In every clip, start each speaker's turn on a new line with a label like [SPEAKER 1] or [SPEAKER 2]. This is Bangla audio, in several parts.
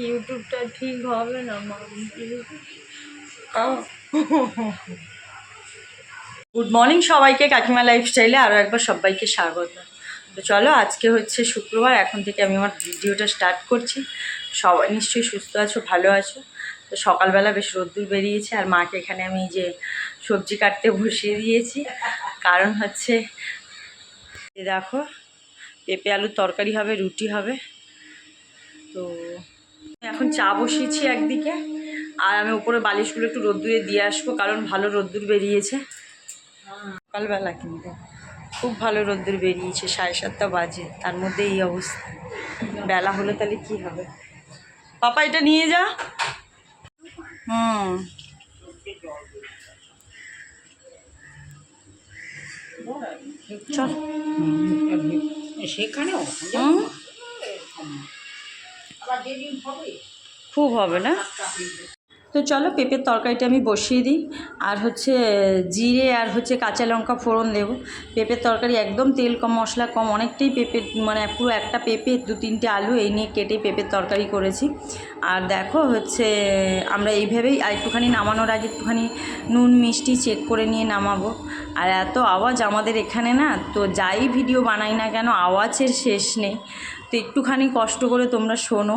[SPEAKER 1] ইউটিউবটা ঠিক হবে না গুড মর্নিং সবাইকে, কাকিমা লাইফস্টাইলে আরও একবার সবাইকে স্বাগত। তো চলো, আজকে হচ্ছে শুক্রবার, এখন থেকে আমি আমার ভিডিওটা স্টার্ট করছি। সবাই নিশ্চয়ই সুস্থ আছো, ভালো আছো। তো সকালবেলা বেশ রোদ্দুর বেরিয়েছে, আর মাকে এখানে আমি যে সবজি কাটতে বসিয়ে দিয়েছি, কারণ হচ্ছে দেখো পেঁপে আলুর তরকারি হবে, রুটি হবে। তো এখন চা বসিয়েছি একদিকে, আর আমি উপরে বালিশগুলো একটু রোদ্দুরে দিয়ে আসবো, কারণ ভালো রোদ্দুর বেরিয়েছে সকালবেলা, কিন্তু খুব ভালো রোদ্দুর বেরিয়েছে। 7:30 বাজে, তার মধ্যে এই অবস্থা। বেলা হলে তাহলে কি হবে। পাপা এটা নিয়ে যা। চল
[SPEAKER 2] সেখানেও
[SPEAKER 1] খুব হবে না। তো চলো, পেঁপের তরকারিটা আমি বসিয়ে দিই, আর হচ্ছে জিরে আর হচ্ছে কাঁচা লঙ্কা ফোড়ন দেব। পেঁপের তরকারি একদম তেল কম, মশলা কম, অনেকটাই পেঁপে, মানে পুরো একটা পেঁপে 2-3টে আলু এই নিয়ে কেটে পেঁপের তরকারি করেছি। আর দেখো হচ্ছে আমরা এইভাবেই একটুখানি নামানোর আগে একটুখানি নুন মিষ্টি চেক করে নিয়ে নামাবো। আর এত আওয়াজ আমাদের এখানে না, তো যাই ভিডিও বানাই না কেন আওয়াজের শেষ নেই। তো একটুখানি কষ্ট করে তোমরা শোনো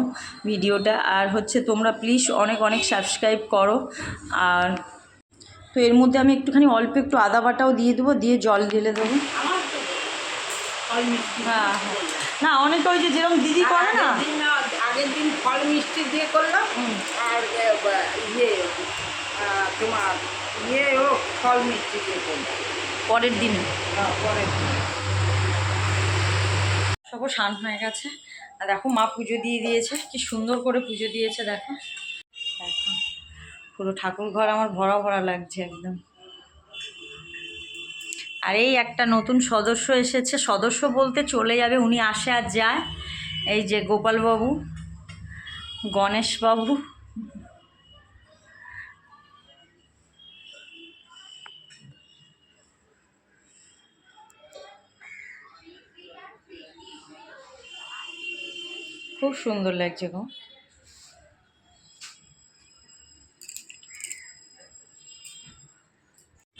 [SPEAKER 1] ভিডিওটা, আর হচ্ছে তোমরা প্লিজ অনেক অনেক সাবস্ক্রাইব করো। আর তো এর মধ্যে আমি একটুখানি অল্প একটু আদা বাটাও দিয়ে দেবো, দিয়ে জল ঢেলে দেবো। হ্যাঁ হ্যাঁ, না অনেকে ওই যে যেরকম দিদি করে না,
[SPEAKER 2] আগের দিন ফল মিষ্টি দিয়ে করলাম, আর ইয়ে তোমার ইয়েও ফল মিষ্টি দিয়ে করলাম
[SPEAKER 1] পরের দিন।
[SPEAKER 2] পরের দিন
[SPEAKER 1] সব স্নান হয়ে গেছে, আর দেখো মা পুজো দিয়ে দিয়েছে, কি সুন্দর করে পুজো দিয়েছে। দেখো দেখো পুরো ঠাকুর ঘর আমার ভরা ভরা লাগছে একদম। আর এই একটা নতুন সদস্য এসেছে, সদস্য বলতে চলে যাবে, উনি আসে আর যায়। এই যে গোপালবাবু, গণেশবাবু। খুব সুন্দর লাগছে গো।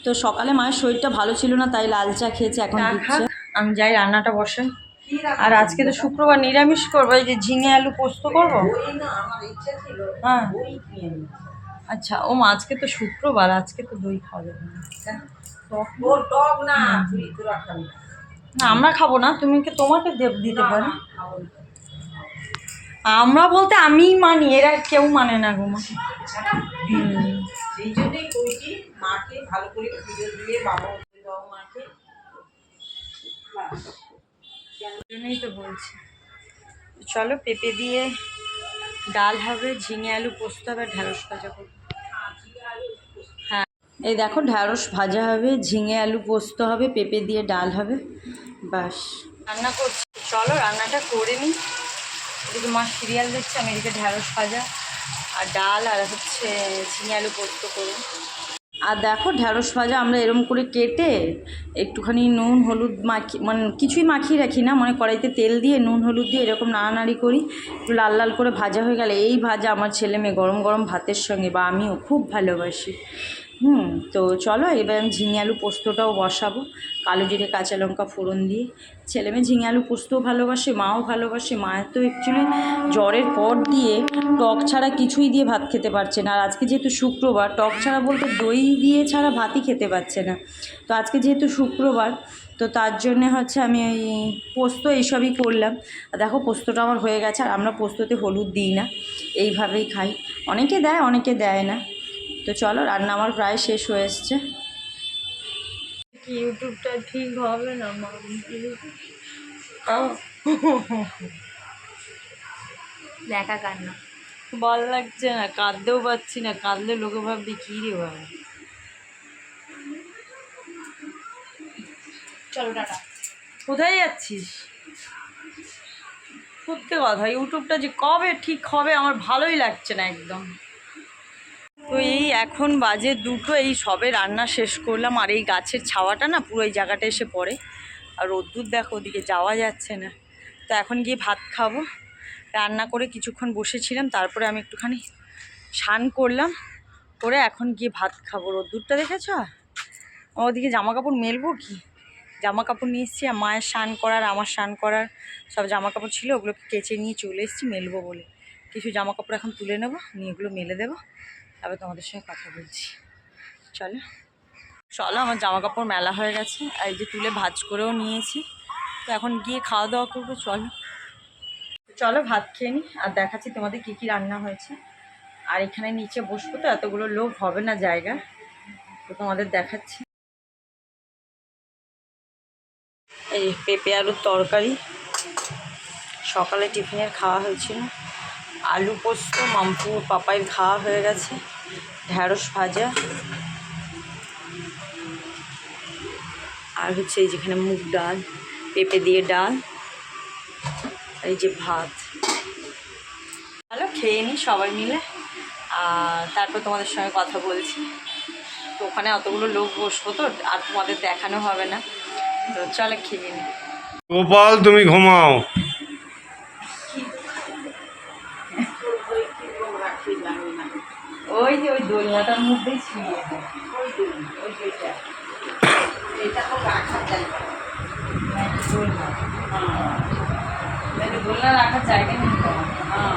[SPEAKER 1] তো সকালে মায়ের শরীরটা ভালো ছিল না, তাই লাল চা খেয়েছে, এখন দিচ্ছে। আমি যাই রান্নাটা বসাই। আর আজকে তো শুক্রবার, নিরামিষ করবো, এই যে ঝিঙে আলু পোস্ত করবো। হ্যাঁ আচ্ছা, ও মা আজকে তো শুক্রবার, আজকে তো দই খাবে
[SPEAKER 2] না,
[SPEAKER 1] না, আমরা খাবো না, তুমি কি তোমাকে দিতে পারো। আমরা বলতে আমিই মানি, এরা কেউ মানে না গো মা।
[SPEAKER 2] সেই জন্যই কইছি মাকে ভালো করে পুজো দিয়ে বাবা দাও মাকে,
[SPEAKER 1] জন্যই তো বলছি। চলো, পেঁপে দিয়ে ডাল হবে, ঝিঙে আলু পোস্ত হবে, ঢ্যাঁড়স ভাজা করবো। হ্যাঁ এই দেখো, ঢ্যাঁড়স ভাজা হবে, ঝিঙে আলু পোস্ত হবে, পেঁপে দিয়ে ডাল হবে, বাস রান্না করছি। চলো রান্নাটা করে নিই। এদিকে মা সিরিয়াল দেখছে, আমি এদিকে ঢ্যাঁড়স ভাজা আর ডাল আর হচ্ছে ঝিঙে আলু পোস্ত করবো। আর দেখো ঢ্যাঁড়স ভাজা আমরা এরম করে কেটে একটুখানি নুন হলুদ মানে কিছুই মাখিয়ে রাখি না, মানে কড়াইতে তেল দিয়ে নুন হলুদ দিয়ে এরকম নাড়ানাড়ি করি, একটু লাল লাল করে ভাজা হয়ে গেলে এই ভাজা আমার ছেলে মেয়ে গরম গরম ভাতের সঙ্গে, বা আমিও খুব ভালোবাসি। তো চলো এবার আমি ঝিঙে আলু পোস্তটাও বসাবো, কালো জিরে কাঁচা লঙ্কা ফোড়ন দিয়ে। ছেলে মেয়ে ঝিঙে আলু পোস্তও ভালোবাসে, মাও ভালোবাসে। মায়ের তো অ্যাকচুয়ালি জ্বরের পর দিয়ে টক ছাড়া কিছুই দিয়ে ভাত খেতে পারছে না, আর আজকে যেহেতু শুক্রবার, টক ছাড়া বলতে দই দিয়ে ছাড়া ভাতই খেতে পারছে না। তো আজকে যেহেতু শুক্রবার, তো তার জন্যে হচ্ছে আমি ওই পোস্ত এইসবই করলাম। আর দেখো পোস্তটা আমার হয়ে গেছে, আর আমরা পোস্ততে হলুদ দিই না, এইভাবেই খাই। অনেকে দেয়, অনেকে দেয় না। তো চলো রান্না আমার প্রায় শেষ হয়ে এসছে। ইউটিউবটা ঠিক হবে না মা,
[SPEAKER 3] দেখা কান্না
[SPEAKER 1] ভাল লাগছে না, কাঁদতেও পারছি না, কাঁদলে লোকে ভাববে কী রে ভাবে।
[SPEAKER 3] চলো টাটা।
[SPEAKER 1] কোথায় যাচ্ছিস? সত্যি কথা, ইউটিউবটা যে কবে ঠিক হবে আমার ভালোই লাগছে না একদম। তো এই এখন বাজে 2টো, এই সবে রান্না শেষ করলাম। আর এই গাছের ছাওয়াটা না পুরো এই জায়গাটা এসে পড়ে, আর রোদ্দুর দেখো, ওদিকে যাওয়া যাচ্ছে না। তো এখন গিয়ে ভাত খাবো, রান্না করে কিছুক্ষণ বসেছিলাম, তারপরে আমি একটুখানি স্নান করলাম, করে এখন গিয়ে ভাত খাবো। রোদ্দুরটা দেখেছ? ওদিকে জামা কাপড় মেলবো কি, জামা কাপড় নিয়ে এসেছি, মায়ের স্নান করার আমার স্নান করার সব জামা কাপড় ছিল, ওগুলোকে কেচে নিয়ে চলে এসেছি মেলবো বলে। কিছু জামা কাপড় এখন তুলে নেবো, নিয়ে এগুলো মেলে দেবো, তারপর তোমাদের সঙ্গে কথা বলছি। চলো চলো, আমার জামা কাপড় মেলা হয়ে গেছে, আর এই যে তুলে ভাঁজ করেও নিয়েছি, তো এখন গিয়ে খাওয়া দাওয়া করবো। চলো চলো ভাত খেয়ে নিই, আর দেখাচ্ছি তোমাদের কী কী রান্না হয়েছে। আর এখানে নিচে বসবো, তো এতগুলো লোক হবে না জায়গা, তো তোমাদের দেখাচ্ছি। এই পেঁপে আলুর তরকারি সকালে টিফিনের খাওয়া হয়েছিল, আলু পোস্ত মামপু পাপাইয়ের খাওয়া হয়ে গেছে, ঢ্যাঁড়স ভাজা, আর হচ্ছে এই যেখানে মুগ ডাল, পেঁপে দিয়ে ডাল, এই যে ভাত। ভালো খেয়ে নিই সবাই মিলে, আর তারপর তোমাদের সঙ্গে কথা বলছি। তো ওখানে অতগুলো লোক বসবো, তো আর তোমাদের দেখানো হবে না, তো চলো খেয়ে নিই।
[SPEAKER 4] গোপাল তুমি ঘুমাও।
[SPEAKER 1] ওই যে ওই দোলনাটার মধ্যেই ছিঁড়িয়ে দেয়, ওই দোলনা, ওই যেটা, এটা তো রাখার জায়গা, দোলনা, হ্যাঁ দোলনা রাখার জায়গা নেই তো, হ্যাঁ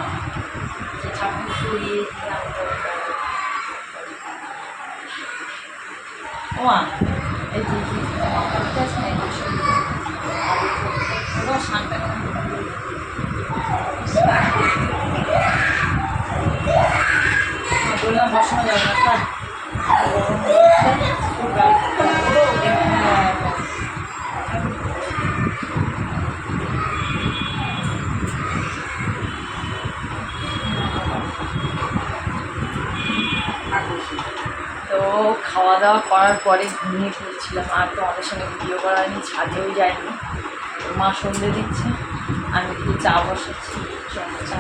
[SPEAKER 1] ঠাকুর সরিয়ে দিলাম। ওমা এই যে আছে না, পুরো শান্তা বললাম বসানো যাবে না, তো খাওয়া দাওয়া করার পরে ঘুমিয়ে পড়ছিলাম, আর তোমাদের সঙ্গে ভিডিও করা হয়নি, ছাদেও যায়নি। মা সন্ধে দিচ্ছে, আমি একটু চা বসাচ্ছি, চা চা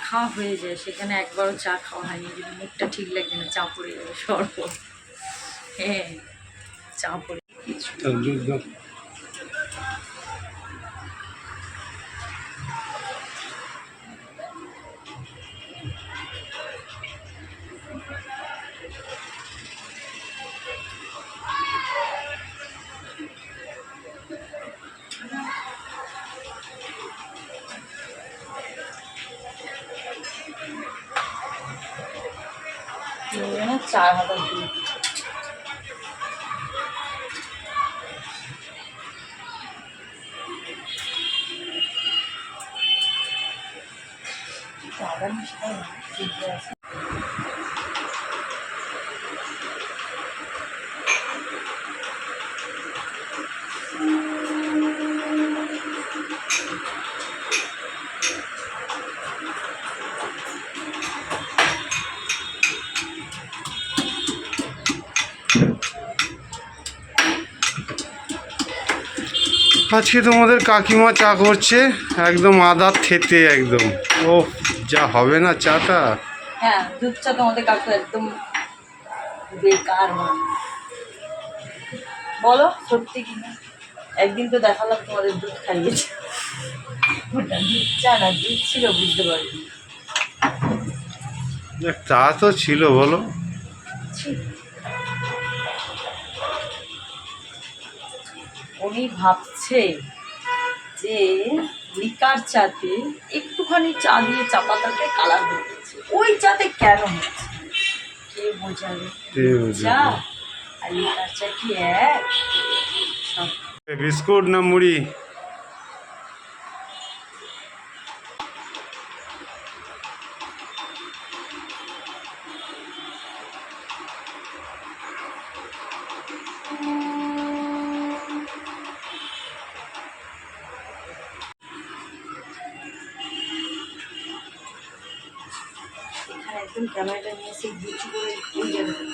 [SPEAKER 1] খাওয়া হয়ে যায়, সেখানে একবারও চা খাওয়া হয়নি, যদি মুখটা ঠিক লাগছে না চা পড়ে যাবে সর্ব, হ্যাঁ চা পড়ে না 4,000 দুধ। আদা মিশাই না, ফ্রিজে আছে।
[SPEAKER 4] আজকে তোমাদের কাকিমা চা করছে, একদম আদা থেতে একদম। ও যা হবে না চাটা।
[SPEAKER 1] হ্যাঁ দুধ চা তোমাদের কাকু একদম বেকার মানে, বলো সত্যি কিনা? একদিন তো দেখালাম তোমাদের দুধ খাইয়েছে, ওটা দুধ চা না দুধ ছিল বুঝতে পারিনি।
[SPEAKER 4] তা তো ছিল বলো।
[SPEAKER 1] ছি। উনি ভাবছে যে লিকার চাতে একটুখানি চা দিয়ে চা পাতাতে কালার হয়েছে, ওই চাতে কেন হচ্ছে কে বোঝাবে? চা আর লিকার চা কি এক? সব
[SPEAKER 4] বিস্কুট না মুড়ি?
[SPEAKER 1] একদম ক্যামেরাটা নিয়ে এসে গুচু করে ওই জায়গাটা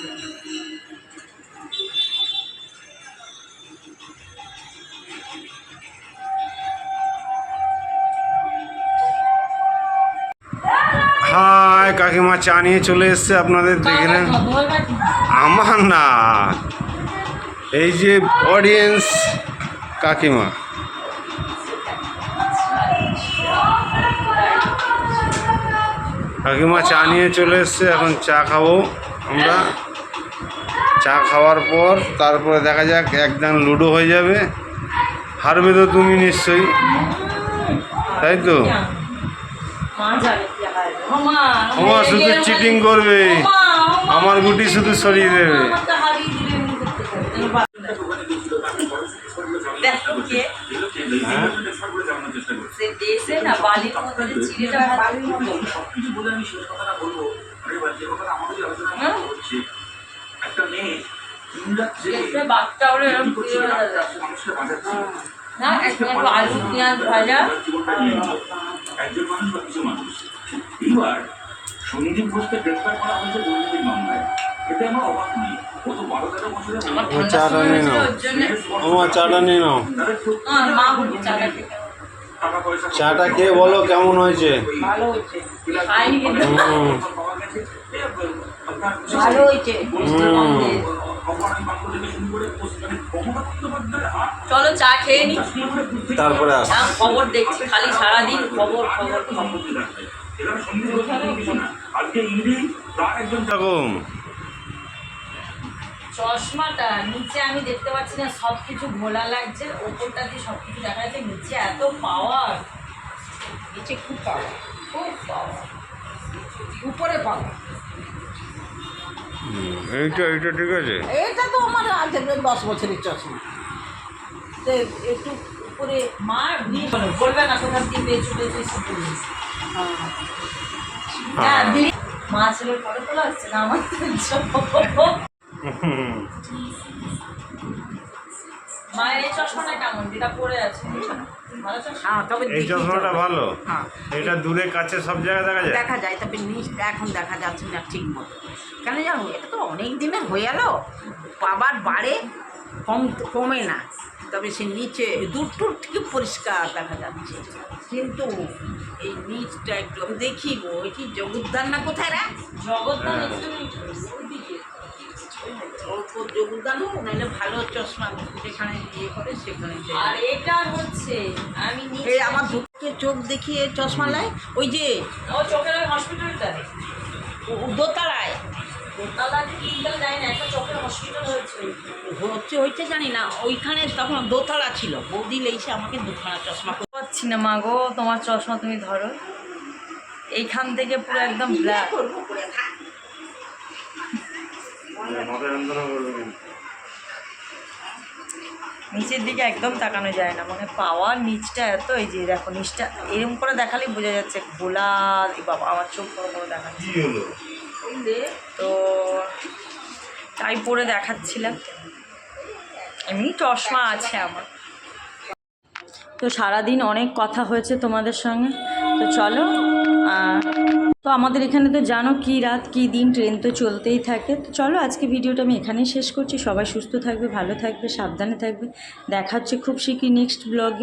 [SPEAKER 4] হাই কাকিমা চা নিয়ে চলে এসছে আপনাদের দেখে নেন। আমার না, এই যে অডিয়েন্স কাকিমা। কাকিমা চা নিয়ে চলে এসছে, এখন চা খাবো আমরা। চা খাওয়ার পর তারপরে দেখা যাক, একদম লুডো হয়ে যাবে। হারবে তো তুমি নিশ্চয়ই, তাই তো? ওমা শুধু চিটিং করবে, আমার গুটি শুধু সরিয়ে দেবে।
[SPEAKER 1] বাচ্চা হলে না একটু আলু পেঁয়াজ ভাজা।
[SPEAKER 5] সন্দীপ ঘোষকে গ্রেফতার করা হয়েছে দুর্নীতির মামলায়। এতে আমার অবাক নেই। গত 12-13 বছরে
[SPEAKER 4] চাটা নিয়ে নাও, ওমা চাটা নিয়ে নাও। চাটা খেয়ে বলো কেমন হয়েছে।
[SPEAKER 1] ভালো হয়েছে, ভালো হয়েছে। চলো চা খেয়ে নি,
[SPEAKER 4] তারপরে আস।
[SPEAKER 1] খবর দেখছি খালি সারাদিন খবর খবর খবর। চশমাটা নিচে আমি দেখতে পাচ্ছি না, সব কিছু ঘোলা লাগছে, ওপরটা দিয়ে সব কিছু দেখা যাচ্ছে, নিচে এত পাওয়ার,
[SPEAKER 2] নিচে খুব পাওয়া,
[SPEAKER 1] খুব পাওয়ার,
[SPEAKER 2] উপরে পাওয়া।
[SPEAKER 4] এইটা এইটা ঠিক আছে।
[SPEAKER 2] এটা তো আমার আছে 10 বছরের চশমা। তো একটু উপরে
[SPEAKER 1] মা বলবে না কোথার দিয়ে পেয়েছো পেয়েছো এসব বলিস। হ্যাঁ দিদি মা ছেলের ফটো তোলা হচ্ছে না আমার মায়ের এই চশমাটা কেমন, যেটা পরে আছে ভালো চশমা?
[SPEAKER 2] হ্যাঁ, তবে
[SPEAKER 4] এই চশমাটা ভালো।
[SPEAKER 2] হ্যাঁ,
[SPEAKER 4] এটা দূরে কাছে সব জায়গায় দেখা যায়।
[SPEAKER 2] দেখা যায়, তবে নিচটা এখন দেখা যাচ্ছে না ঠিক মতো। কেন জানো, এটা তো অনেক দিনের হয়ে গেল, আবার বাড়ে, কমে না। তবে সে নিচে দূর টুর থেকে পরিষ্কার দেখা যাচ্ছে, কিন্তু এই নিচটা একটু আমি দেখি গো। ওই কি জগদ্দান না কোথায় রে?
[SPEAKER 1] জগদ্দান
[SPEAKER 4] হ্যাঁ।
[SPEAKER 1] ওইদিকে
[SPEAKER 2] ওর জগদ্দান হোক, নাহলে ভালো চশমা যেখানে ইয়ে করে সেখানে যাই।
[SPEAKER 1] আর এটা হচ্ছে আমি
[SPEAKER 2] এই আমার দুঃখে চোখ দেখিয়ে চশমা লাই, ওই যে
[SPEAKER 1] ও চোখের ওই হসপিটালটা
[SPEAKER 2] দোতলায়
[SPEAKER 1] দোতলা তিনতলা যায় না, একটা চোখের হসপিটাল হয়েছে
[SPEAKER 2] হচ্ছে জানি না, ওইখানে তখন দোতলা ছিল। বৌদি লেইছে আমাকে দুখানা চশমা করে।
[SPEAKER 1] পাচ্ছি না মা গো, তোমার চশমা তুমি ধরো, এইখান থেকে পুরো একদম ব্ল্যাক।
[SPEAKER 2] করবো করে থাক।
[SPEAKER 1] নিচের দিকে একদম তাকানো যায় না, মানে পাওয়ার নিচটা এত, এই যে দেখো নিচটা এরকম করে দেখালেই বোঝা যাচ্ছে গোলা। বাবা আমার চোখ বড় বড় দেখাচ্ছে,
[SPEAKER 4] কি হলো?
[SPEAKER 1] তো তাই পরে দেখাচ্ছিলাম। এমনি চশমা আছে আমার। তো সারাদিন অনেক কথা হয়েছে তোমাদের সঙ্গে, তো চলো। তো আমাদের এখানে তো জানো কি রাত কি দিন, ট্রেন তো চলতেই থাকে। তো চলো আজকে ভিডিওটা আমি এখানেই শেষ করছি। সবাই সুস্থ থাকবে, ভালো থাকবে, সাবধানে থাকবে। দেখা হচ্ছে খুব শীঘ্রই নেক্সট ব্লগে।